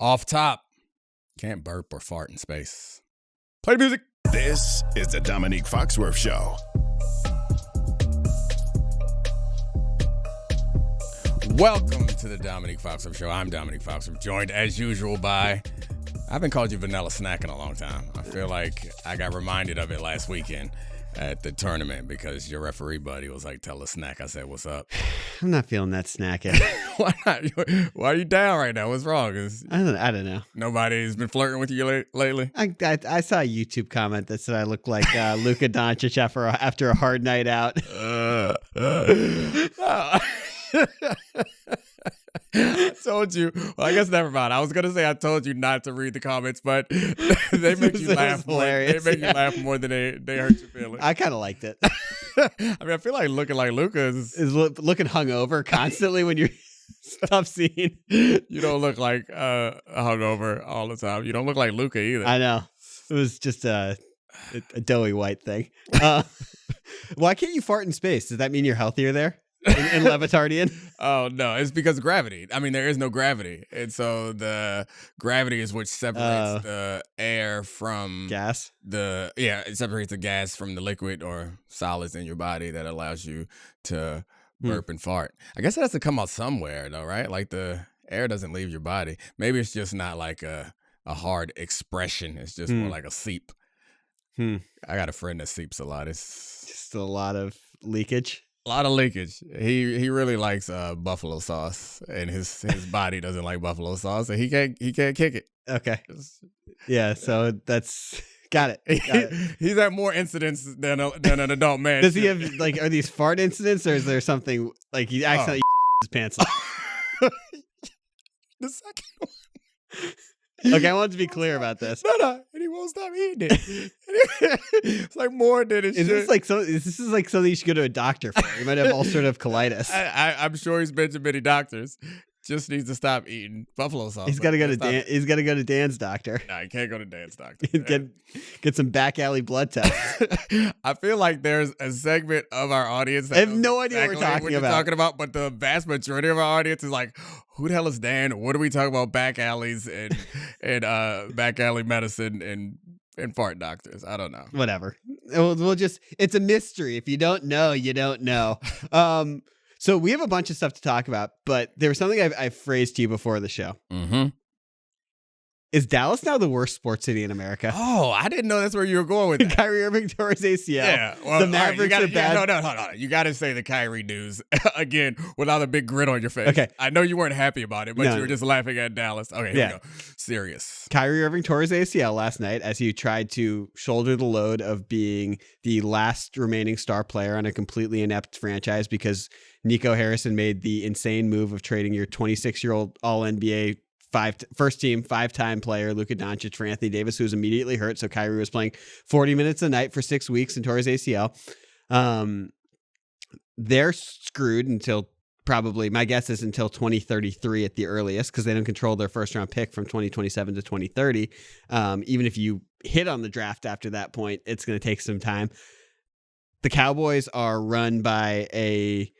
Off top. Can't burp or fart in space. Play the music. This is the Domonique Foxworth Show. Welcome to the Domonique Foxworth Show. I'm Domonique Foxworth, joined as usual by... I haven't called you Vanilla Snack in a long time. I feel like I got reminded of it last weekend at the tournament because your referee buddy was like, tell us Snack. I said, what's up? I'm not feeling that snack. Why not? Why are you down right now? What's wrong? I don't know. Nobody's been flirting with you lately? I saw a YouTube comment that said I look like Luka Doncic after a hard night out. I told you. Well, I guess never mind. I was gonna say I told you not to read the comments, but they make you laugh more. They make you laugh more than they hurt your feelings. I kind of liked it. I mean, I feel like looking like Luka is looking hungover constantly when you're tough scene. You don't look like hungover all the time. You don't look like Luka either. I know. It was just a doughy white thing. Why can't you fart in space? Does that mean you're healthier there? In Levitardian? Oh, no. It's because of gravity. I mean, there is no gravity. And so the gravity is which separates the air from... gas? It separates the gas from the liquid or solids in your body that allows you to burp and fart. I guess it has to come out somewhere, though, right? Like the air doesn't leave your body. Maybe it's just not like a hard expression. It's just more like a seep. I got a friend that seeps a lot. It's just a lot of leakage. A lot of leakage. He really likes buffalo sauce, and his body doesn't like buffalo sauce, and he can't kick it. Okay. Yeah. So that's got it. He's had more incidents than an adult man. Does he have are these fart incidents, or is there something like he accidentally his pants off? The second one. Okay, I want to be clear about this. No, and he won't stop eating it. It's like more than it should. This is like something you should go to a doctor for. You might have ulcerative colitis. I'm sure he's been to many doctors. Just needs to stop eating buffalo sauce. He's got to go to He's got to go to Dan's doctor. No, he can't go to Dan's doctor. Get some back alley blood tests. I feel like there's a segment of our audience that I have no idea what you're talking about, but the vast majority of our audience is like, who the hell is Dan? What are we talking about? Back alleys and back alley medicine and fart doctors. I don't know. Whatever. We'll just, it's a mystery. If you don't know, you don't know. So we have a bunch of stuff to talk about, but there was something I phrased to you before the show. Mm-hmm. Is Dallas now the worst sports city in America? Oh, I didn't know that's where you were going with that. Kyrie Irving tore his ACL. Yeah. Well, the Mavericks are bad. No. You got to say the Kyrie news again without a big grin on your face. Okay. I know you weren't happy about it, but you were just laughing at Dallas. Okay, here we go. Serious. Kyrie Irving tore his ACL last night as he tried to shoulder the load of being the last remaining star player on a completely inept franchise because Nico Harrison made the insane move of trading your 26-year-old All-NBA first team, 5-time player, Luka Doncic, for Anthony Davis, who was immediately hurt. So Kyrie was playing 40 minutes a night for 6 weeks and tore his ACL. They're screwed until probably, my guess is until 2033 at the earliest, because they don't control their first round pick from 2027 to 2030. Even if you hit on the draft after that point, it's going to take some time. The Cowboys are run by a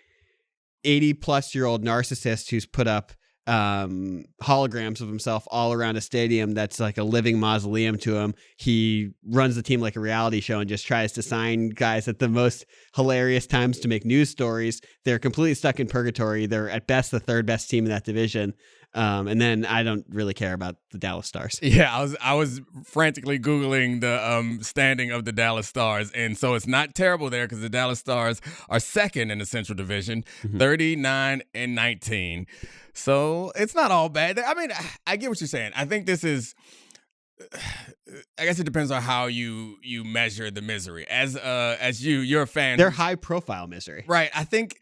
80-plus-year-old narcissist who's put up holograms of himself all around a stadium that's like a living mausoleum to him. He runs the team like a reality show and just tries to sign guys at the most hilarious times to make news stories. They're completely stuck in purgatory. They're at best the third best team in that division. And then I don't really care about the Dallas Stars. Yeah, I was frantically Googling the standing of the Dallas Stars. And so it's not terrible there because the Dallas Stars are second in the Central Division, 39-19. So it's not all bad. I mean, I get what you're saying. I think this is, I guess it depends on how you measure the misery. As you're a fan. They're high profile misery. Right. I think,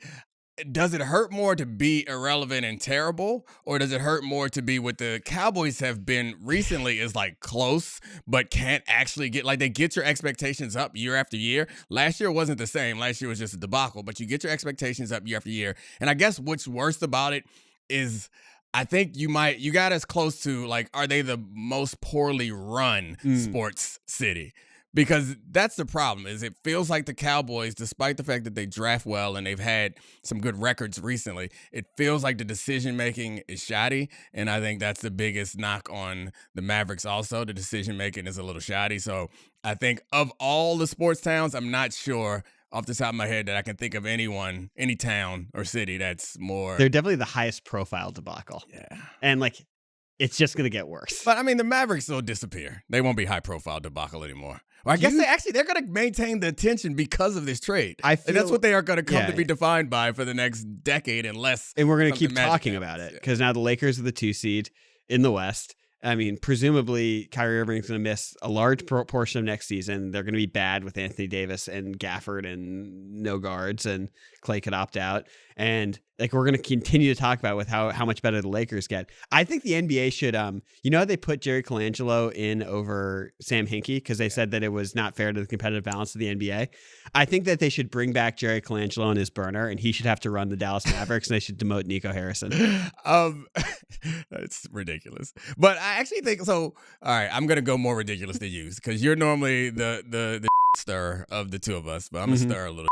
does it hurt more to be irrelevant and terrible, or does it hurt more to be what the Cowboys have been recently is like close, but can't actually get, like they get your expectations up year after year. Last year wasn't the same. Last year was just a debacle, but you get your expectations up year after year. And I guess what's worst about it is I think you got us close to like, are they the most poorly run sports city? Because that's the problem, is it feels like the Cowboys, despite the fact that they draft well and they've had some good records recently, it feels like the decision-making is shoddy, and I think that's the biggest knock on the Mavericks also. The decision-making is a little shoddy, so I think of all the sports towns, I'm not sure off the top of my head that I can think of anyone, any town or city that's more... They're definitely the highest profile debacle. Yeah. And, like, it's just going to get worse. But, I mean, the Mavericks will disappear. They won't be high-profile debacle anymore. Well, I guess they're going to maintain the attention because of this trade. And that's what they are going to come to be defined by for the next decade unless... And we're going to keep talking about it because now the Lakers are the 2 seed in the West. I mean, presumably Kyrie Irving's going to miss a large portion of next season. They're going to be bad with Anthony Davis and Gafford and no guards, and Clay could opt out. And like we're going to continue to talk about with how much better the Lakers get. I think the NBA should, how they put Jerry Colangelo in over Sam Hinkie because they said that it was not fair to the competitive balance of the NBA. I think that they should bring back Jerry Colangelo on his burner, and he should have to run the Dallas Mavericks, and they should demote Nico Harrison. It's ridiculous. But I actually think so. All right, I'm gonna go more ridiculous than you because you're normally the stir of the two of us, but I'm gonna stir a little.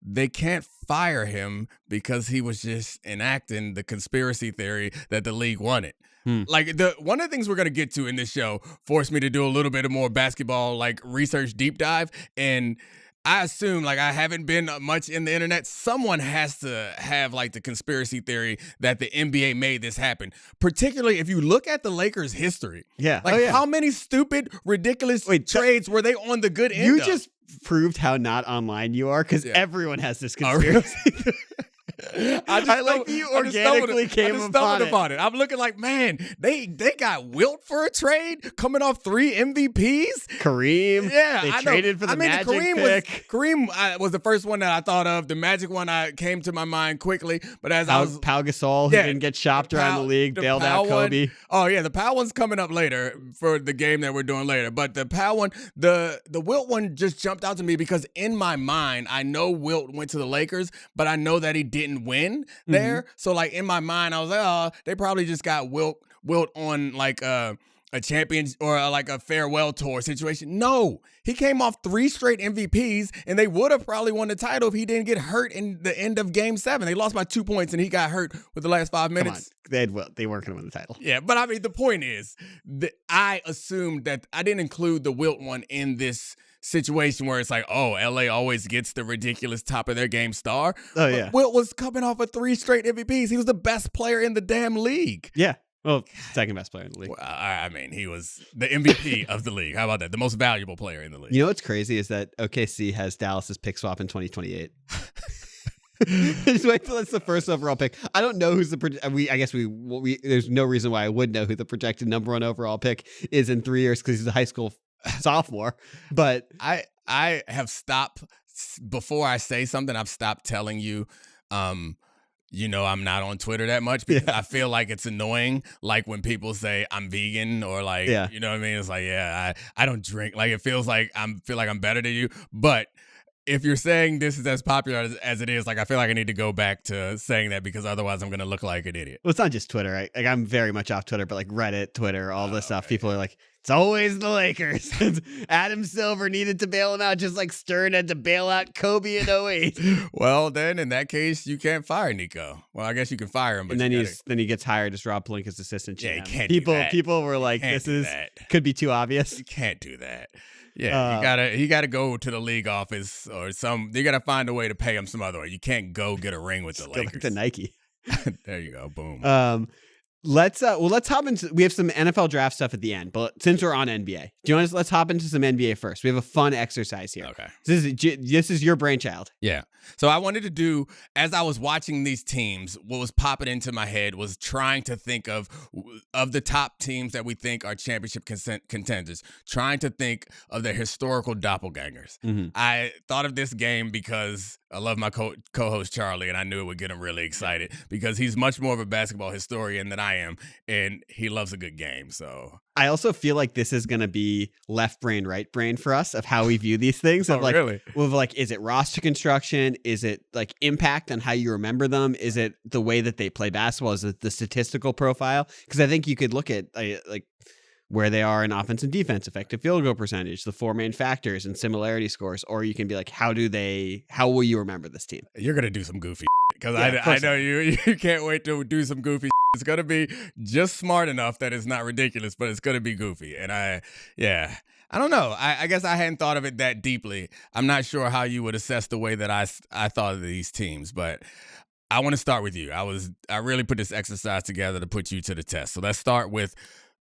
They can't fire him because he was just enacting the conspiracy theory that the league wanted. Like one of the things we're gonna get to in this show forced me to do a little bit of more basketball like research deep dive, and I assume, like, I haven't been much in the internet. Someone has to have, like, the conspiracy theory that the NBA made this happen. Particularly if you look at the Lakers' history. Yeah. Like, how many stupid, ridiculous trades were they on the good end You of? just proved how not online you are because everyone has this conspiracy. I like you organically came upon it. I'm looking like, man, they got Wilt for a trade coming off 3 MVPs. Kareem, they traded for the Magic pick. Kareem was the first one that I thought of. The Magic one came to my mind quickly, but as I was Pau Gasol, who didn't get shopped around the league, bailed out Kobe. Oh yeah, the Pau one's coming up later for the game that we're doing later. But the Pau one, the Wilt one just jumped out to me because in my mind, I know Wilt went to the Lakers, but I know that he didn't win there. So like in my mind, I was like, oh, they probably just got Wilt on like a champion or like a farewell tour situation. No, he came off 3 straight MVPs, and they would have probably won the title if he didn't get hurt in the end of Game 7. They lost by 2 points, and he got hurt with the last 5 minutes. They weren't going to win the title. Yeah, but I mean, the point is that I assumed that I didn't include the Wilt one in this situation where it's like, oh, LA always gets the ridiculous top of their game star. Oh, yeah. But Wilt was coming off of 3 straight MVPs. He was the best player in the damn league. Yeah. Well, second best player in the league. Well, I mean, he was the MVP of the league. How about that? The most valuable player in the league. You know what's crazy is that OKC has Dallas's pick swap in 2028. Just wait till it's the first overall pick. I don't know who's the there's no reason why I would know who the projected number 1 overall pick is in 3 years because he's a high school sophomore. But I have stopped before I say something. I've stopped telling you. I'm not on Twitter that much because I feel like it's annoying. Like when people say I'm vegan or like, you know what I mean? It's like, I don't drink. Like it feels like I'm better than you. But if you're saying this is as popular as it is, like I feel like I need to go back to saying that because otherwise I'm going to look like an idiot. Well, it's not just Twitter. Right? Like I'm very much off Twitter, but like Reddit, Twitter, all this stuff. People are like, it's always the Lakers. Adam Silver needed to bail him out, just like Stern had to bail out Kobe in 08. Well, then in that case, you can't fire Nico. Well, I guess you can fire him, but then he gets hired as Rob Pelinka's assistant GM. Yeah, you can't people do that. People were like, could be too obvious. You can't do that. Yeah, you gotta go to the league office or you gotta find a way to pay him some other way. You can't go get a ring with the Lakers. Go to Nike. There you go. Boom. Let's hop into. We have some NFL draft stuff at the end, but since we're on NBA, let's hop into some NBA first. We have a fun exercise here. Okay. This is your brainchild. Yeah. So I wanted to do, as I was watching these teams, what was popping into my head was trying to think of the top teams that we think are championship contenders, trying to think of their historical doppelgangers. Mm-hmm. I thought of this game because I love my co-host Charlie, and I knew it would get him really excited because he's much more of a basketball historian than I am, and he loves a good game. So I also feel like this is going to be left brain, right brain for us of how we view these things. Really? Is it roster construction? Is it like impact on how you remember them? Is it the way that they play basketball? Is it the statistical profile? Because I think you could look at where they are in offense and defense, effective field goal percentage, the four main factors and similarity scores, or you can be like, how will you remember this team? You're going to do some goofy because Yeah, I know you can't wait to do some goofy. It's going to be just smart enough that it's not ridiculous, but it's going to be goofy. And I don't know. I guess I hadn't thought of it that deeply. I'm not sure how you would assess the way that I thought of these teams, but I want to start with you. I really put this exercise together to put you to the test. So let's start with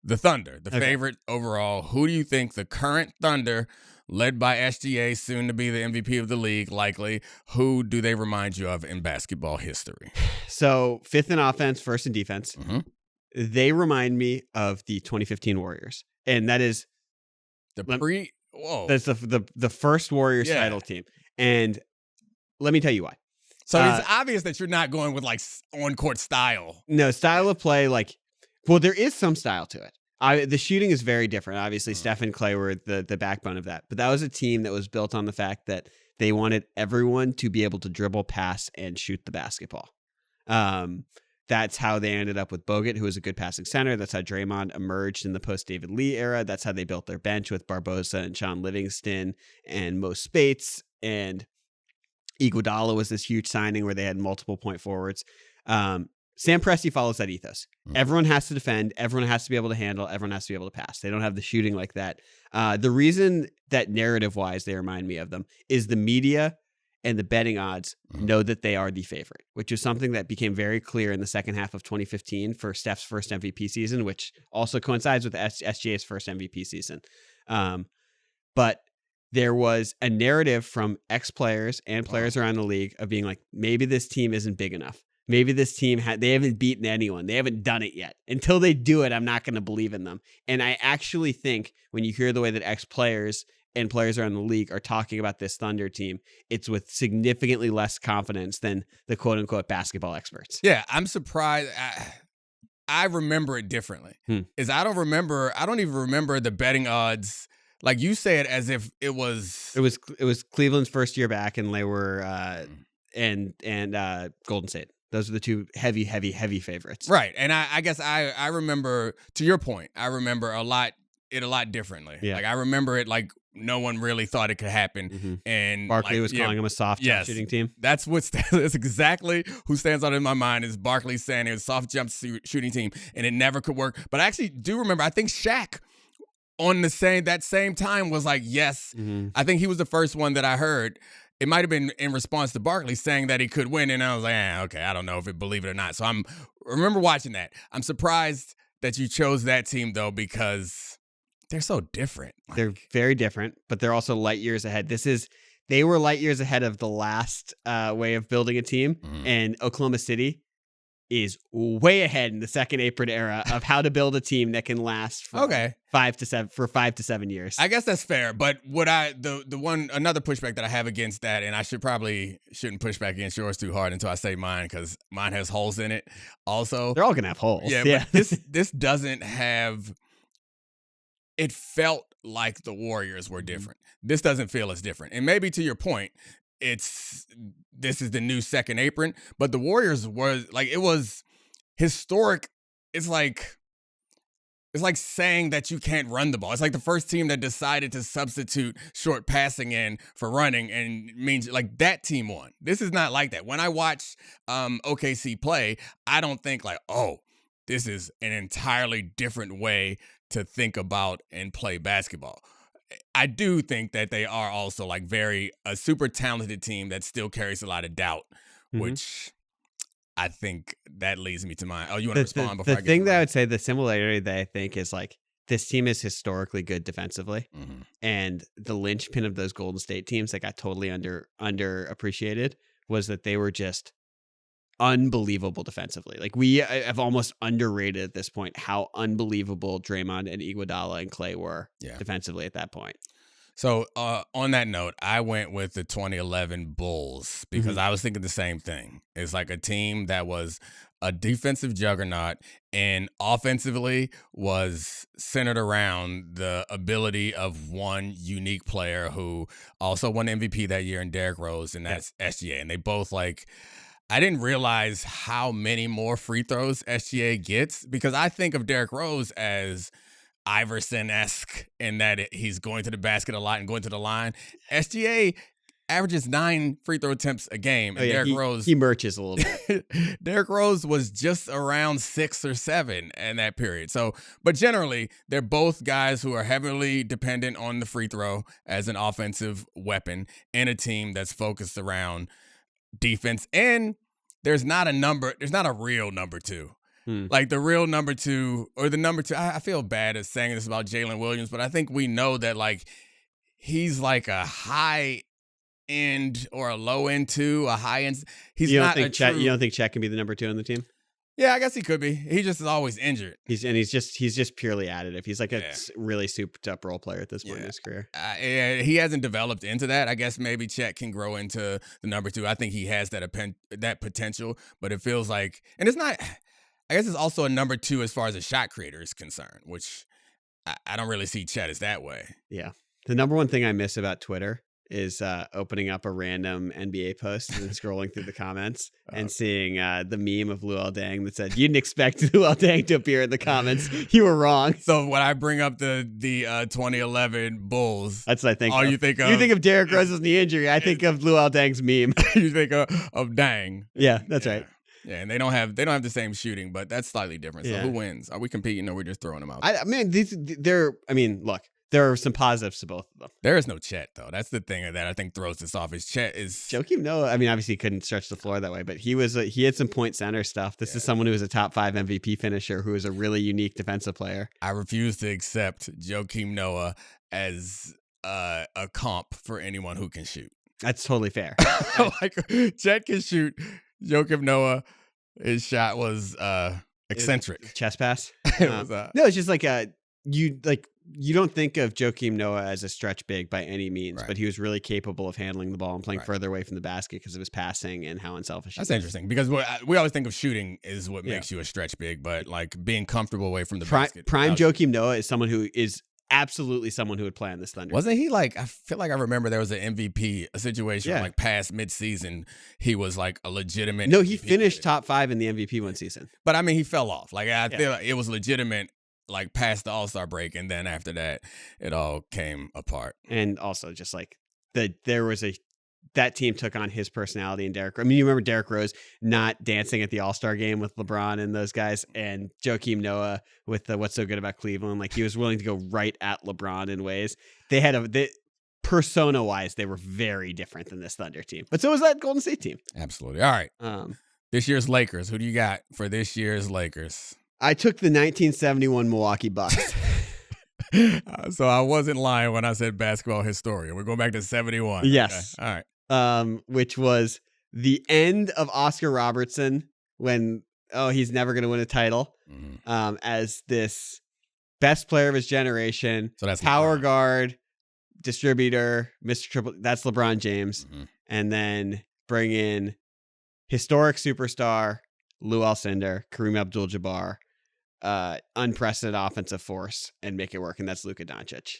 the Thunder, the favorite overall. Who do you think the current Thunder, led by SGA, soon to be the MVP of the league, likely, who do they remind you of in basketball history? So 5th in offense, 1st in defense. Mm-hmm. They remind me of the 2015 Warriors. And that is That's the first Warriors title team. And let me tell you why. So it's obvious that you're not going with like on-court style. No, style of play, there is some style to it. The shooting is very different. Obviously, Steph and Clay were the backbone of that. But that was a team that was built on the fact that they wanted everyone to be able to dribble, pass, and shoot the basketball. That's how they ended up with Bogut, who was a good passing center. That's how Draymond emerged in the post-David Lee era. That's how they built their bench with Barbosa and Sean Livingston and Mo Spates. And Iguodala was this huge signing where they had multiple point forwards. Sam Presti follows that ethos. Everyone has to defend. Everyone has to be able to handle. Everyone has to be able to pass. They don't have the shooting like that. The reason that narrative-wise they remind me of them is the media and the betting odds know that they are the favorite, which is something that became very clear in the second half of 2015 for Steph's first MVP season, which also coincides with SGA's first MVP season. But there was a narrative from ex-players and players around the league of being like, maybe this team isn't big enough. Maybe this team, they haven't beaten anyone. They haven't done it yet. Until they do it, I'm not going to believe in them. And I actually think when you hear the way that ex-players and players around the league are talking about this Thunder team, it's with significantly less confidence than the quote-unquote basketball experts. Yeah, I'm surprised. I remember it differently. I don't even remember the betting odds. Like you say it as if it was. It was Cleveland's first year back, and they were and Golden State. Those are the two heavy favorites. Right. And I guess I remember, to your point, I remember a lot differently. Yeah. Like I remember it like no one really thought it could happen. Mm-hmm. And Barkley was calling him a soft jump shooting team. That's that's exactly who stands out in my mind is Barkley saying it was a soft jump shooting team and it never could work. But I actually do remember, I think Shaq on that same time was like, yes. Mm-hmm. I think he was the first one that I heard. It might have been in response to Barkley saying that he could win, and I was like, okay, I don't know if I believe it or not. So I remember watching that. I'm surprised that you chose that team, though, because they're so different. They're very different, but they're also light years ahead. They were light years ahead of the last way of building a team, and Oklahoma City is way ahead in the second apron era of how to build a team that can last for 5 to 7 years. I guess that's fair. But another pushback that I have against that, and I shouldn't push back against yours too hard until I say mine, because mine has holes in it also. They're all gonna have holes. Yeah. But this doesn't have. It felt like the Warriors were different. This doesn't feel as different. And maybe to your point, this is the new second apron, but the Warriors were like, it was historic. It's like saying that you can't run the ball. It's like the first team that decided to substitute short passing in for running, and means like that team won. This is not like that. When I watch OKC play, I don't think like, oh, this is an entirely different way to think about and play basketball. I do think that they are also like a super talented team that still carries a lot of doubt, which I think that leads me to mine. Oh, you want to respond before I get to mine? The thing that I would say, the similarity that I think is like, this team is historically good defensively, and the linchpin of those Golden State teams that got totally underappreciated was that they were just unbelievable defensively. Like, we have almost underrated at this point how unbelievable Draymond and Iguodala and Clay were defensively at that point. So on that note, I went with the 2011 Bulls because I was thinking the same thing. It's like a team that was a defensive juggernaut and offensively was centered around the ability of one unique player who also won MVP that year in Derrick Rose, and that's SGA. And they both I didn't realize how many more free throws SGA gets, because I think of Derrick Rose as Iverson-esque in that he's going to the basket a lot and going to the line. SGA averages 9 free throw attempts a game. And Derrick Rose, he merches a little bit. Derrick Rose was just around 6 or 7 in that period. So, but generally, they're both guys who are heavily dependent on the free throw as an offensive weapon in a team that's focused around defense. And there's not a real number 2. Like the real number 2 or the number 2. I feel bad at saying this about Jalen Williams, but I think we know that like he's like a high end or a low end 2, a high end. He's not a true. You don't think Chet can be the number 2 on the team? Yeah, I guess he could be. He just is always injured. He's just purely additive. He's like a really souped up role player at this point in his career. He hasn't developed into that. I guess maybe Chet can grow into the number 2. I think he has that potential, but it feels like, and it's not. I guess it's also a number 2 as far as a shot creator is concerned, which I don't really see Chet as that way. Yeah, the number one thing I miss about Twitter is opening up a random NBA post and then scrolling through the comments and seeing the meme of Luol Deng that said, "You didn't expect Luol Deng to appear in the comments. You were wrong." So when I bring up the 2011 Bulls, that's what I think. You think of? You think of Derrick Rose's knee injury. I think of Luol Deng's meme. You think of Deng. Yeah, that's right. Yeah, and they don't have the same shooting, but that's slightly different. So who wins? Are we competing or we're just throwing them out? Look, there are some positives to both of them. There is no Chet, though. That's the thing that I think throws this off. Is Chet is Joakim Noah. I mean, obviously he couldn't stretch the floor that way, but he had some point center stuff. This is someone who was a top 5 MVP finisher, who is a really unique defensive player. I refuse to accept Joakim Noah as a comp for anyone who can shoot. That's totally fair. Like Chet can shoot. Joakim Noah, his shot was eccentric. Chest pass. No, it's just like you don't think of Joakim Noah as a stretch big by any means, but he was really capable of handling the ball and playing further away from the basket because of his passing and how unselfish. That's interesting because we always think of shooting is what makes you a stretch big, but like being comfortable away from the basket. Prime Joakim Noah is someone who is absolutely someone who would play on this Thunder. Wasn't he like, I feel like I remember there was an MVP, a situation like past midseason, he was like a legitimate. No, he finished top 5 in the MVP one season. But I mean, he fell off. Like I feel like it was legitimate like past the All-Star break. And then after that, it all came apart. And also just like that team took on his personality and Derrick. I mean, you remember Derrick Rose not dancing at the All-Star game with LeBron and those guys, and Joakim Noah with the What's So Good About Cleveland. Like he was willing to go right at LeBron in ways. Persona-wise, they were very different than this Thunder team. But so was that Golden State team. Absolutely. All right. This year's Lakers. Who do you got for this year's Lakers? I took the 1971 Milwaukee Bucks. So I wasn't lying when I said basketball historian. We're going back to 71. Yes. Okay. All right. Which was the end of Oscar Robertson when he's never going to win a title, as this best player of his generation. So that's power LeBron. Guard, distributor, Mr. Triple. That's LeBron James, and then bring in historic superstar Lou Alcindor, Kareem Abdul-Jabbar, unprecedented offensive force, and make it work. And that's Luka Doncic.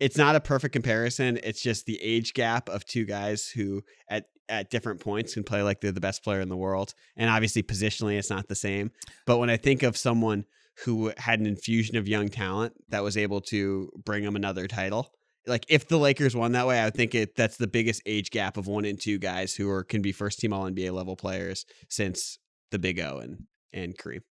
It's not a perfect comparison. It's just the age gap of two guys who at different points can play like they're the best player in the world. And obviously positionally, it's not the same. But when I think of someone who had an infusion of young talent that was able to bring them another title, like if the Lakers won that way, I would think that's the biggest age gap of 1 and 2 guys who can be first team All NBA level players since the Big O and Kareem.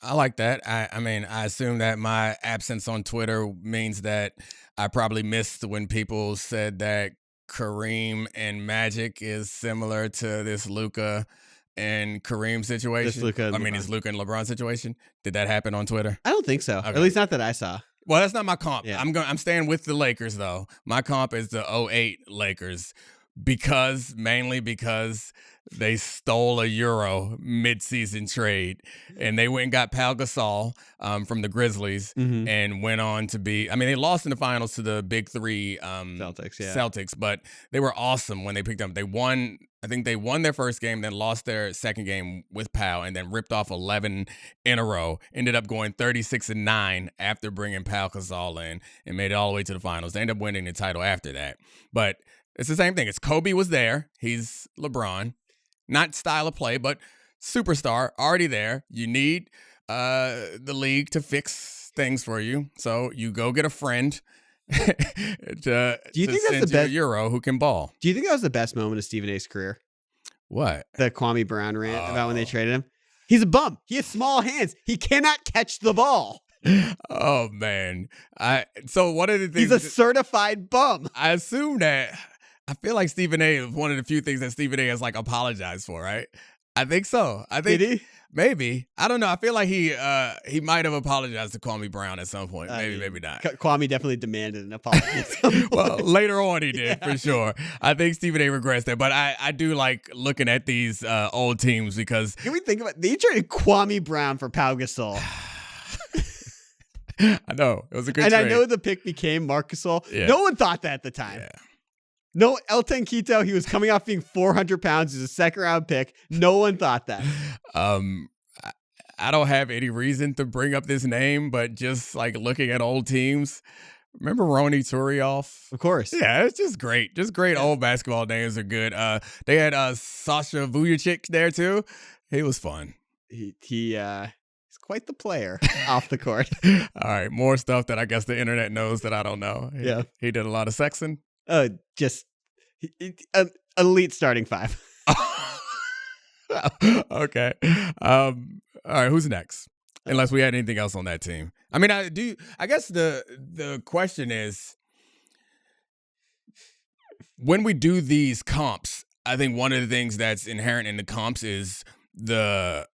I like that. I mean, I assume that my absence on Twitter means that I probably missed when people said that Kareem and Magic is similar to this Luka and Kareem situation. Is Luka and LeBron situation. Did that happen on Twitter? I don't think so. Okay. At least not that I saw. Well, that's not my comp. Yeah. I'm staying with the Lakers though. My comp is the 2008 Lakers mainly because they stole a Euro mid-season trade, and they went and got Pau Gasol from the Grizzlies, and went on to be. I mean, they lost in the finals to the Big Three Celtics, but they were awesome when they picked them. They won. I think they won their first game, then lost their second game with Pau, and then ripped off 11 in a row. Ended up going 36-9 after bringing Pau Gasol in, and made it all the way to the finals. They ended up winning the title after that, but it's the same thing. It's Kobe was there. He's LeBron. Not style of play, but superstar already there. You need the league to fix things for you. So you go get a friend to Do you think that's send the you a best Euro who can ball. Do you think that was the best moment of Stephen A's career? What? The Kwame Brown rant about when they traded him. He's a bum. He has small hands. He cannot catch the ball. Oh man. So one of the things He's a certified bum. I assume that I feel like Stephen A is one of the few things that Stephen A has like apologized for, right? I think so. I think Did he? maybe. I don't know. I feel like he might have apologized to Kwame Brown at some point. Maybe not. Kwame definitely demanded an apology at some point. Well, later on he did, for sure. I think Stephen A regrets that. But I do like looking at these old teams because Can we think about they traded Kwame Brown for Pau Gasol. I know. It was a good And trade. I know the pick became Marc Gasol. Yeah. No one thought that at the time. Yeah. No, El Tanquito, he was coming off being 400 pounds. He's a second-round pick. No one thought that. I don't have any reason to bring up this name, but just like looking at old teams, remember Ronny Turioff? Of course. Yeah, it's just great. Just great old basketball names are good. They had Sasha Vujacic there too. He was fun. He's quite the player off the court. All right, more stuff that I guess the internet knows that I don't know. He did a lot of sexing. Just elite starting five. Okay. All right, who's next? Unless we had anything else on that team. I mean, I guess the question is, when we do these comps, I think one of the things that's inherent in the comps is the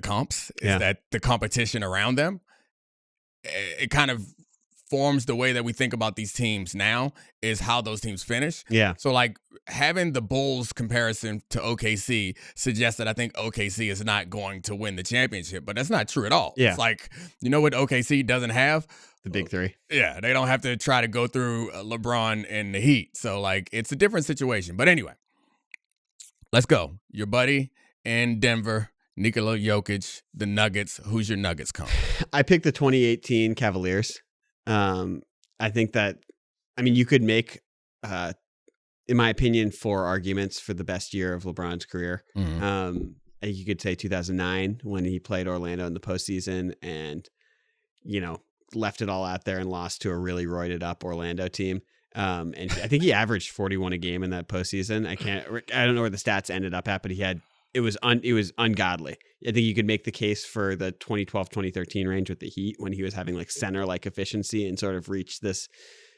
comps is that the competition around them. It kind of forms the way that we think about these teams now is how those teams finish. Yeah. So like having the Bulls comparison to OKC suggests that I think OKC is not going to win the championship, but that's not true at all. Yeah. It's like, you know what OKC doesn't have? The big three. Yeah. They don't have to try to go through LeBron and the Heat. So like it's a different situation. But anyway, let's go. Your buddy in Denver, Nikola Jokic, the Nuggets. Who's your Nuggets comp? I picked the 2018 Cavaliers. I think that, I mean, you could make, in my opinion, 4 arguments for the best year of LeBron's career. Mm-hmm. I think you could say 2009 when he played Orlando in the postseason and, left it all out there and lost to a really roided up Orlando team. And I think he averaged 41 a game in that postseason. I don't know where the stats ended up at, but it was ungodly. I think you could make the case for the 2012-2013 range with the Heat when he was having like center-like efficiency and sort of reached this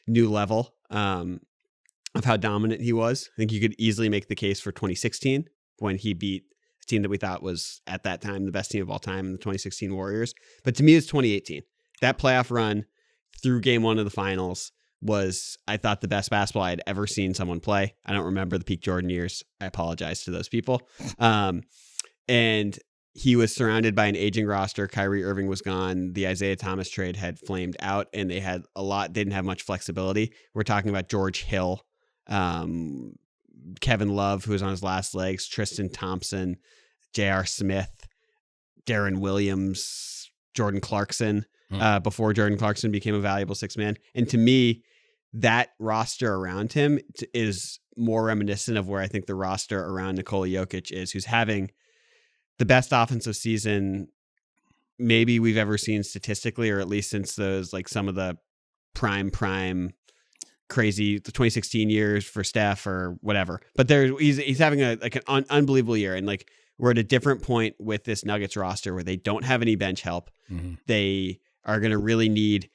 new level of how dominant he was. I think you could easily make the case for 2016 when he beat a team that we thought was at that time the best team of all time, the 2016 Warriors. But to me, it's 2018. That playoff run through game 1 of the finals was, I thought, the best basketball I had ever seen someone play. I don't remember the peak Jordan years. I apologize to those people. And he was surrounded by an aging roster. Kyrie Irving was gone. The Isaiah Thomas trade had flamed out, and they didn't have much flexibility. We're talking about George Hill, Kevin Love, who was on his last legs, Tristan Thompson, J.R. Smith, Darren Williams, Jordan Clarkson, before Jordan Clarkson became a valuable 6-man. And to me, that roster around him is more reminiscent of where I think the roster around Nikola Jokic is, who's having the best offensive season maybe we've ever seen statistically, or at least since those, like some of the prime crazy, the 2016 years for Steph or whatever. But he's having an unbelievable year. And like, we're at a different point with this Nuggets roster where they don't have any bench help. Mm-hmm. They are going to really need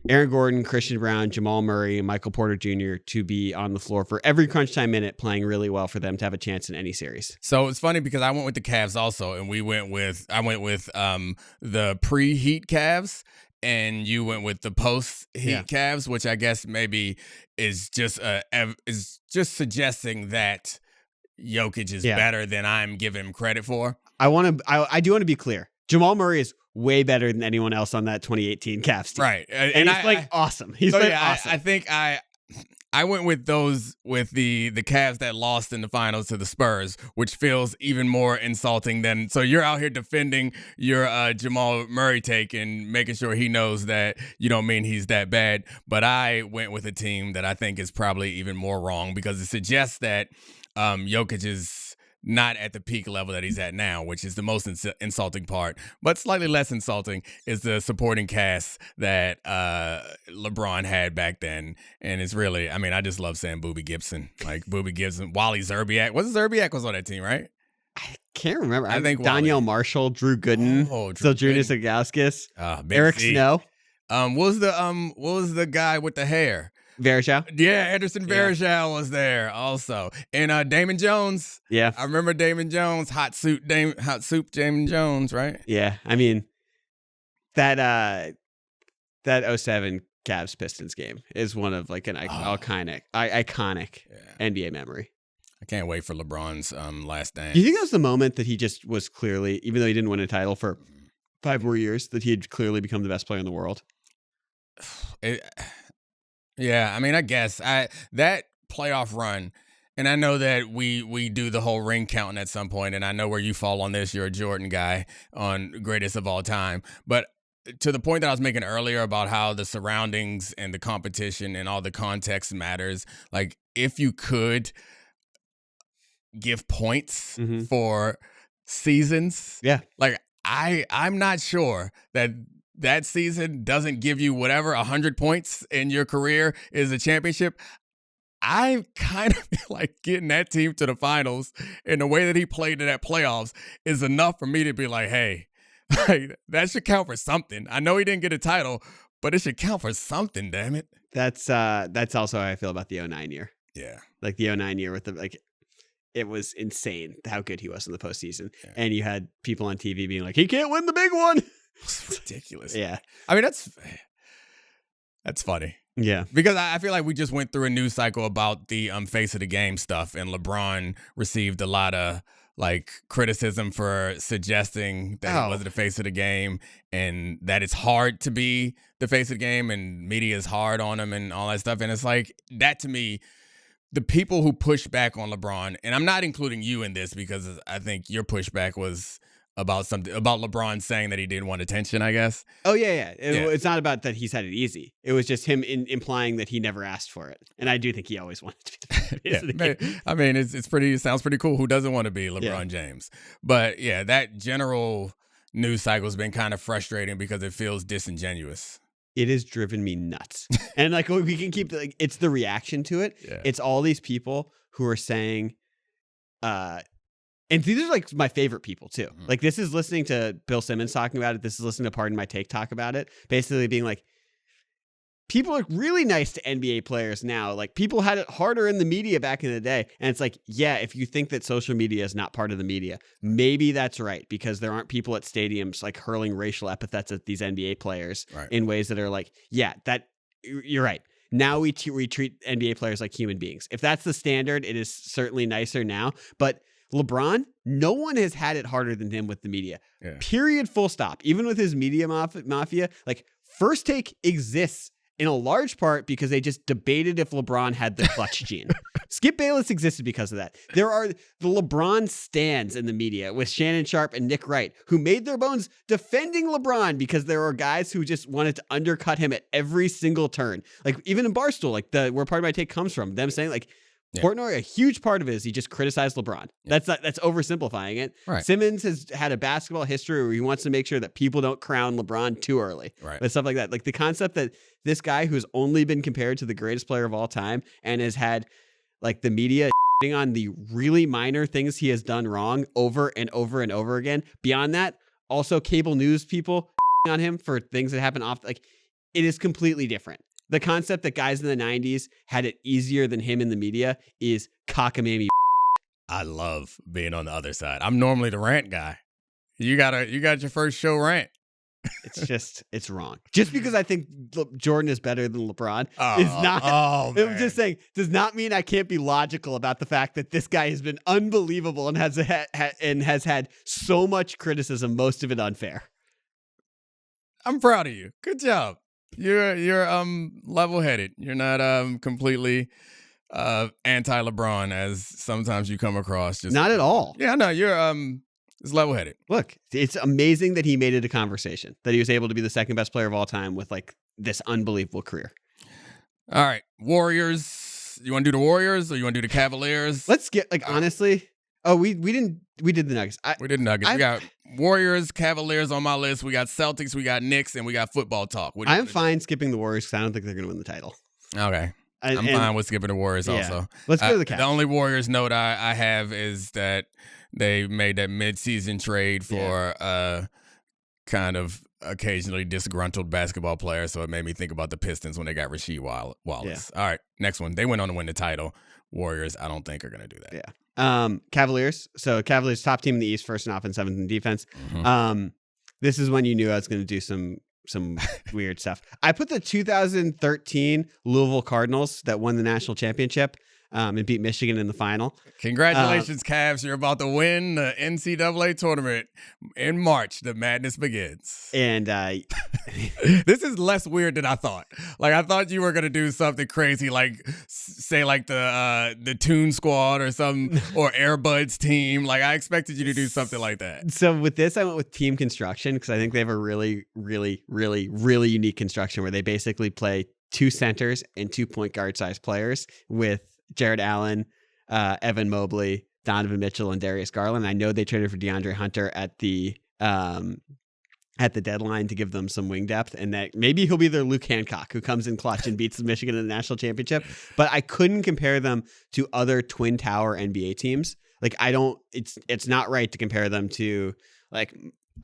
Aaron Gordon, Christian Brown, Jamal Murray, and Michael Porter Jr. to be on the floor for every crunch time minute, playing really well for them to have a chance in any series. So it's funny because I went with the Cavs also, and I went with the pre-Heat Cavs, and you went with the post-Heat Cavs, which I guess maybe is just suggesting that Jokic is better than I'm giving him credit for. I do want to be clear. Jamal Murray is way better than anyone else on that 2018 Cavs team. Right. And he's awesome. He's awesome. I think I went with the Cavs that lost in the finals to the Spurs, which feels even more insulting than, so you're out here defending your Jamal Murray take and making sure he knows that you don't mean he's that bad. But I went with a team that I think is probably even more wrong because it suggests that Jokic is not at the peak level that he's at now, which is the most insulting part. But slightly less insulting is the supporting cast that LeBron had back then. And it's really, I mean, I just love saying Boobie Gibson. Like Boobie Gibson, Wally Zerbiak. Zerbiak was on that team, right? I can't remember. I think Danielle Marshall, Drew Gooden, Zydrunas Ilgauskas, Eric C. Snow. What was the guy with the hair? Varejao? Yeah, Anderson Varejao was there also. And Damon Jones. Yeah. I remember Damon Jones, Hot Soup Damon Jones, right? Yeah. I mean, that 07 Cavs Pistons game is one of like an iconic NBA memory. I can't wait for LeBron's last dance. Do you think that was the moment that he just was clearly, even though he didn't win a title for 5 more years, that he had clearly become the best player in the world? Yeah, I mean, I guess that playoff run, and I know that we do the whole ring counting at some point, and I know where you fall on this. You're a Jordan guy on greatest of all time, but to the point that I was making earlier about how the surroundings and the competition and all the context matters, like if you could give points for seasons, like I'm not sure that season doesn't give you whatever 100 points in your career is a championship. I kind of feel like getting that team to the finals and the way that he played in that playoffs is enough for me to be like, hey, like, that should count for something. I know he didn't get a title, but it should count for something, damn it. That's also how I feel about the 09 year. Yeah. Like the 09 year with it was insane how good he was in the postseason. Yeah. And you had people on TV being like, he can't win the big one. It's ridiculous. Yeah. I mean, that's funny. Yeah. Because I feel like we just went through a news cycle about the face of the game stuff, and LeBron received a lot of like criticism for suggesting that he wasn't the face of the game and that it's hard to be the face of the game and media is hard on him and all that stuff. And it's like that to me, the people who push back on LeBron, and I'm not including you in this because I think your pushback was about LeBron saying that he didn't want attention, I guess. Oh, yeah. It's not about that he's had it easy. It was just him implying that he never asked for it. And I do think he always wanted to be the face of the game. I mean, it sounds pretty cool. Who doesn't want to be LeBron James? But yeah, that general news cycle has been kind of frustrating because it feels disingenuous. It has driven me nuts. And like we can keep it's the reaction to it. Yeah. It's all these people who are saying, and these are like my favorite people too. Mm-hmm. Like this is listening to Bill Simmons talking about it. This is listening to Pardon My Take talk about it. Basically being like, people are really nice to NBA players now. Like people had it harder in the media back in the day. And it's like, yeah, if you think that social media is not part of the media, maybe that's right. Because there aren't people at stadiums like hurling racial epithets at these NBA players in ways that are like, yeah, that you're right. Now we treat NBA players like human beings. If that's the standard, it is certainly nicer now. But LeBron, no one has had it harder than him with the media. Yeah. Period. Full stop. Even with his media mafia, like First Take exists in a large part because they just debated if LeBron had the clutch gene. Skip Bayless existed because of that. There are the LeBron stans in the media with Shannon Sharp and Nick Wright who made their bones defending LeBron because there are guys who just wanted to undercut him at every single turn. Like even in Barstool, like where Part of My Take comes from, them saying like, Portnoy, a huge part of it is he just criticized LeBron. Yeah. That's oversimplifying it. Right. Simmons has had a basketball history where he wants to make sure that people don't crown LeBron too early. Right. But stuff like that. Like the concept that this guy who's only been compared to the greatest player of all time and has had like the media on the really minor things he has done wrong over and over and over again. Beyond that, also cable news people on him for things that happen off. Like it is completely different. The concept that guys in the 90s had it easier than him in the media is cockamamie. I love being on the other side. I'm normally the rant guy. You got your first show rant. It's wrong. Just because I think Jordan is better than LeBron is not. I'm just saying, does not mean I can't be logical about the fact that this guy has been unbelievable and has had so much criticism, most of it unfair. I'm proud of you. Good job. You're level-headed. You're not completely anti-LeBron as sometimes you come across. Just not at all. Yeah, no, you're it's level-headed. Look, it's amazing that he made it a conversation, that he was able to be the second best player of all time with like this unbelievable career. All right, Warriors. You want to do the Warriors or you want to do the Cavaliers? Let's get honestly, Oh, we did the Nuggets. We did Nuggets. We got Warriors, Cavaliers on my list. We got Celtics, we got Knicks, and we got football talk. I'm fine skipping the Warriors because I don't think they're going to win the title. Okay. I'm fine with skipping the Warriors also. Let's go to the Cavs. The only Warriors note I have is that they made that mid-season trade for kind of occasionally disgruntled basketball player, so it made me think about the Pistons when they got Rasheed Wallace. All right, next one. They went on to win the title. Warriors, I don't think are going to do that. Yeah. Cavaliers. So Cavaliers, top team in the East, first in offense, seventh in defense. Mm-hmm. This is when you knew I was going to do some weird stuff. I put the 2013 Louisville Cardinals that won the national championship and beat Michigan in the final. Congratulations, Cavs. You're about to win the NCAA tournament in March. The madness begins. And this is less weird than I thought. Like, I thought you were going to do something crazy, like, say, like the Toon Squad or something, or Airbuds team. Like, I expected you to do something like that. So with this, I went with team construction because I think they have a really, really, really, really unique construction where they basically play 2 centers and 2 point guard size players with Jared Allen, Evan Mobley, Donovan Mitchell, and Darius Garland. I know they traded for DeAndre Hunter at the deadline to give them some wing depth, and that maybe he'll be their Luke Hancock who comes in clutch and beats Michigan in the national championship. But I couldn't compare them to other Twin Tower NBA teams. Like, it's not right to compare them to, like,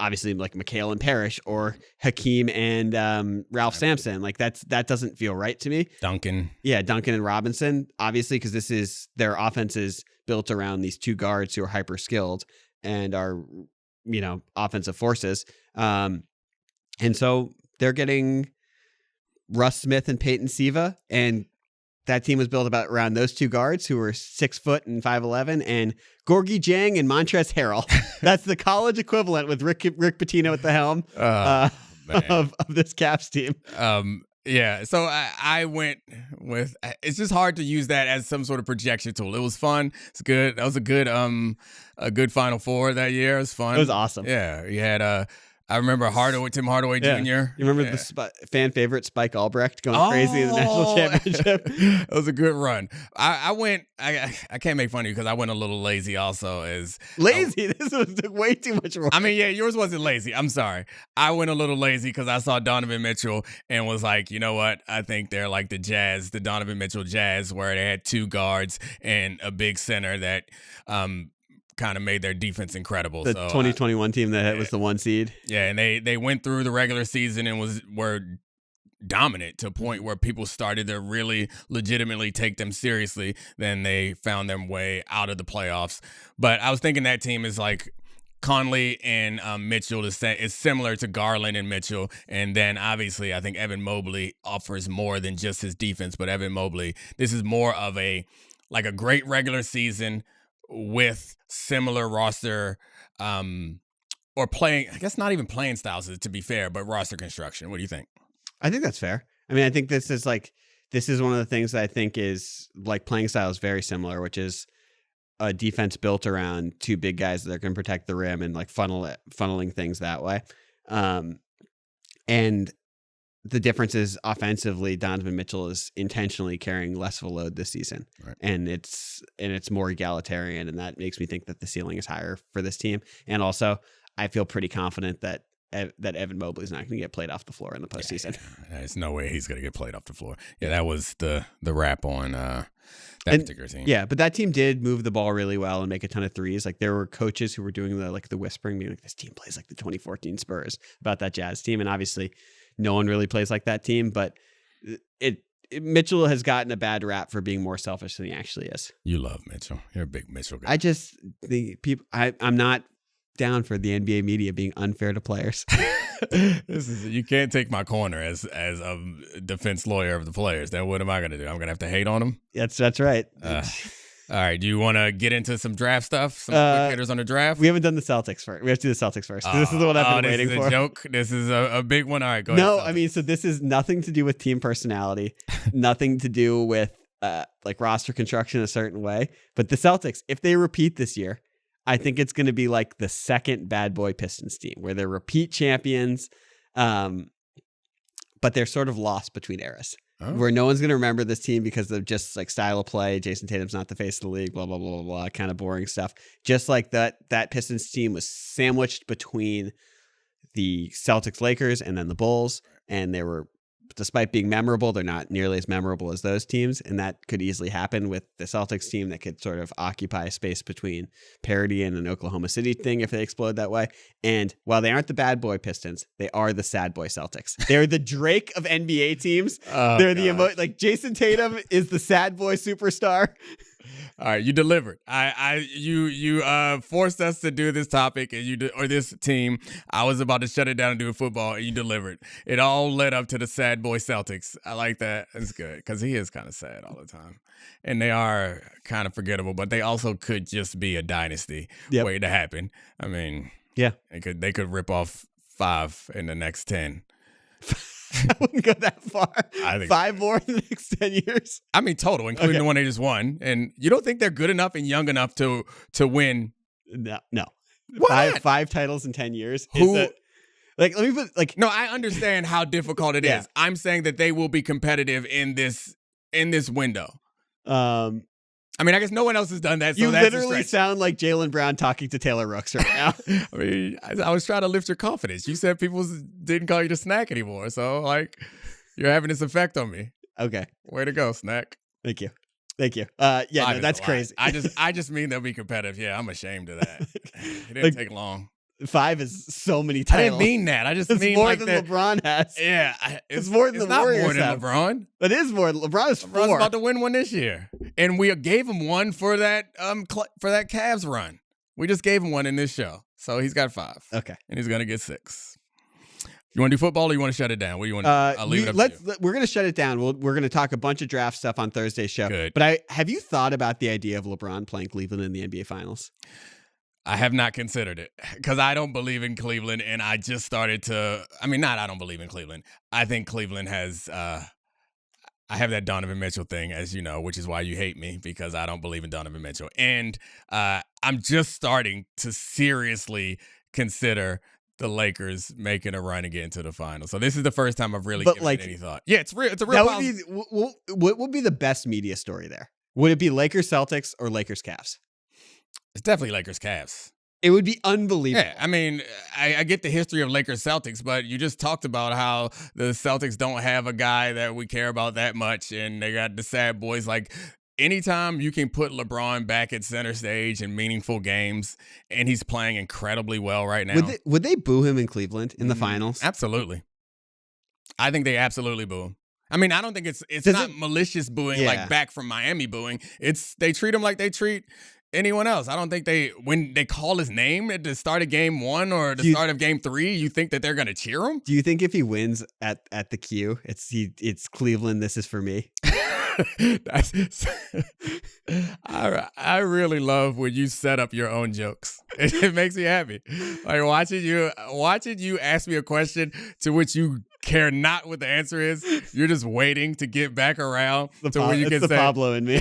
obviously like McHale and Parrish or Hakeem and Ralph Sampson. Like that doesn't feel right to me. Duncan and Robinson, obviously, because their offense is built around these 2 guards who are hyper skilled and are, offensive forces. And so they're getting Russ Smith and Peyton Siva, and that team was built around those 2 guards who were 6 foot and 5'11", and Gorgie Jang and Montrezl Harrell. That's the college equivalent with Rick Pitino at the helm of this Caps team. Yeah, so I went with. It's just hard to use that as some sort of projection tool. It was fun. It's good. That was a good Final Four that year. It was fun. It was awesome. Yeah, you had I remember Tim Hardaway Jr. You remember the fan favorite Spike Albrecht going crazy in the national championship? It was a good run. I can't make fun of you because I went a little lazy also. This was way too much work. I mean, yeah, yours wasn't lazy. I'm sorry. I went a little lazy because I saw Donovan Mitchell and was like, you know what? I think they're like the Donovan Mitchell Jazz, where they had 2 guards and a big center that kind of made their defense incredible. The 2021 team that was the 1 seed. Yeah, and they went through the regular season and were dominant to a point where people started to really legitimately take them seriously. Then they found their way out of the playoffs. But I was thinking that team is like Conley and Mitchell is similar to Garland and Mitchell. And then obviously I think Evan Mobley offers more than just his defense, but Evan Mobley, this is more of a great regular season with similar roster or playing, I guess not even playing styles to be fair, but roster construction. What do you think? I think that's fair. I mean, I think this is one of the things that I think is like playing style is very similar, which is a defense built around 2 big guys that can protect the rim and like funneling things that way. And the difference is offensively, Donovan Mitchell is intentionally carrying less of a load this season, right. and it's more egalitarian, and that makes me think that the ceiling is higher for this team. And also, I feel pretty confident that Evan Mobley is not going to get played off the floor in the postseason. Yeah, there's no way he's going to get played off the floor. Yeah, that was the wrap on that particular team. Yeah, but that team did move the ball really well and make a ton of threes. Like there were coaches who were doing the whispering, being like, "This team plays like the 2014 Spurs," about that Jazz team, and obviously no one really plays like that team. But Mitchell has gotten a bad rap for being more selfish than he actually is. You love Mitchell. You're a big Mitchell guy. I just I'm not down for the NBA media being unfair to players. You can't take my corner as a defense lawyer of the players. Then what am I going to do? I'm going to have to hate on them? That's right. All right. Do you want to get into some draft stuff? Some quick hitters on the draft? We haven't done the Celtics first. We have to do the Celtics first. This is the one I've been waiting for. This is a joke. This is a big one. All right, go ahead. No, I mean, so this is nothing to do with team personality, nothing to do with like roster construction a certain way. But the Celtics, if they repeat this year, I think it's going to be like the second bad boy Pistons team where they're repeat champions, but they're sort of lost between eras. where no one's going to remember this team because of just like style of play. Jason Tatum's not the face of the league, blah, blah, blah, blah, blah, kind of boring stuff. Just like that Pistons team was sandwiched between the Celtics, Lakers, and then the Bulls. And they were, despite being memorable, they're not nearly as memorable as those teams. And that could easily happen with the Celtics team that could sort of occupy a space between parity and an Oklahoma City thing if they explode that way. And while they aren't the bad boy Pistons, they are the sad boy Celtics. They're the Drake of NBA teams. They're the like Jason Tatum is the sad boy superstar. All right, you delivered. You forced us to do this topic, and or this team. I was about to shut it down and do football, and you delivered. It all led up to the sad boy Celtics. I like that. It's good because he is kind of sad all the time, and they are kind of forgettable. But they also could just be a dynasty waiting to happen. I mean, yeah, they could rip off 5 in the next 10. I wouldn't go that far. I think 5 more in the next 10 years. I mean, total, including the one they just won. And you don't think they're good enough and young enough to win? No. Why Five titles in 10 years. Who? Let me put No, I understand how difficult it is. I'm saying that they will be competitive in this window. I mean, I guess no one else has done that. So you that's literally sound like Jaylen Brown talking to Taylor Rooks right now. I mean, I was trying to lift your confidence. You said people didn't call you the snack anymore. So, like, you're having this effect on me. Okay. Way to go, snack. Thank you. No, that's crazy. I just mean they'll be competitive. Yeah, I'm ashamed of that. It didn't take long. 5 is so many titles. I didn't mean that. I just mean more like than that. LeBron has. Yeah, it's more than the not Warriors more than have. LeBron. It is more. LeBron is 4. LeBron's about to win one this year, and we gave him one for that Cavs run. We just gave him one in this show, so he's got 5. Okay, and he's gonna get 6. You want to do football or you want to shut it down? What do you want? I'll leave it up to you. We're going to shut it down. We're going to talk a bunch of draft stuff on Thursday's show. Good. But have you thought about the idea of LeBron playing Cleveland in the NBA Finals? I have not considered it because I don't believe in Cleveland, and I just started to. I mean, I don't believe in Cleveland. I think Cleveland has. I have that Donovan Mitchell thing, as you know, which is why you hate me because I don't believe in Donovan Mitchell, and I'm just starting to seriously consider the Lakers making a run and getting to the finals. So this is the first time I've really given it any thought. Yeah, it's real. It's a real. What would be the best media story there? Would it be Lakers Celtics or Lakers Cavs? It's definitely Lakers Cavs. It would be unbelievable. Yeah, I mean, I get the history of Lakers Celtics, but you just talked about how the Celtics don't have a guy that we care about that much, and they got the sad boys. Like, anytime you can put LeBron back at center stage in meaningful games, and he's playing incredibly well right now. Would they boo him in Cleveland in the finals? Absolutely. I think they absolutely boo him. I mean, I don't think it's not malicious booing like back from Miami booing. They treat him like they treat anyone else. I don't think when they call his name at the start of game 1 or the start of game 3, you think that they're going to cheer him? Do you think if he wins at the Q, it's Cleveland, this is for me? I really love when you set up your own jokes. It makes me happy. Like watching you ask me a question to which you care not what the answer is. You're just waiting to get back around to where you can say Pablo and me.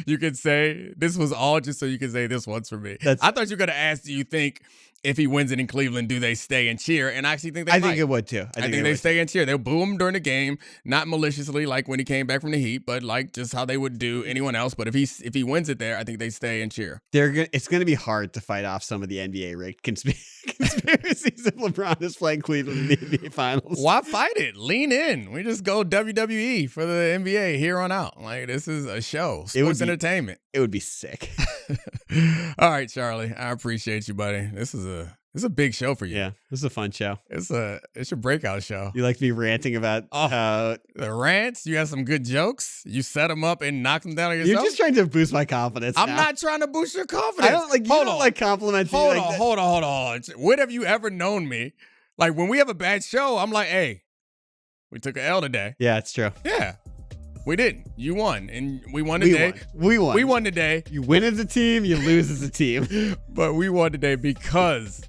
You can say this was all just so you can say this one's for me. I thought you were going to ask, do you think if he wins it in Cleveland, do they stay and cheer? And I actually think they might. I think it would too. I think they stay and cheer. They'll boo him during the game, not maliciously like when he came back from the Heat, but like just how they would do anyone else. But if he wins it there, I think they stay and cheer. It's going to be hard to fight off some of the NBA rigged conspiracies if LeBron is playing Cleveland in the NBA Finals. Why fight it? Lean in. We just go WWE for the NBA here on out. Like this is a show. Sports entertainment. It would be sick. All right, Charlie. I appreciate you, buddy. This is a big show for you. Yeah, this is a fun show. It's your breakout show. You like me ranting about the rants? You have some good jokes. You set them up and knock them down on yourself. You're just trying to boost my confidence. I'm not trying to boost your confidence. I don't like. You don't like complimenting. Hold on. When have you ever known me? Like when we have a bad show, I'm like, hey, we took an L today. Yeah, it's true. Yeah. We didn't. You won, and we won today. We won. We won today. You win as a team, you lose as a team. But we won today because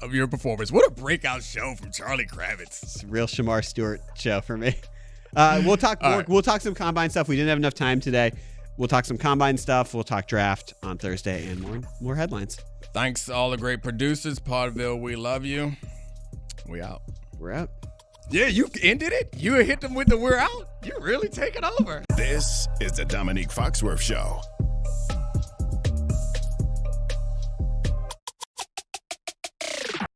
of your performance. What a breakout show from Charlie Kravitz. It's a real Shamar Stewart show for me. We'll talk more. Right. We'll talk some combine stuff. We didn't have enough time today. We'll talk some combine stuff. We'll talk draft on Thursday and more headlines. Thanks to all the great producers. Podville, we love you. We out. We're out. Yeah, you ended it. You hit them with the "we're out." You're really taking over. This is the Domonique Foxworth Show.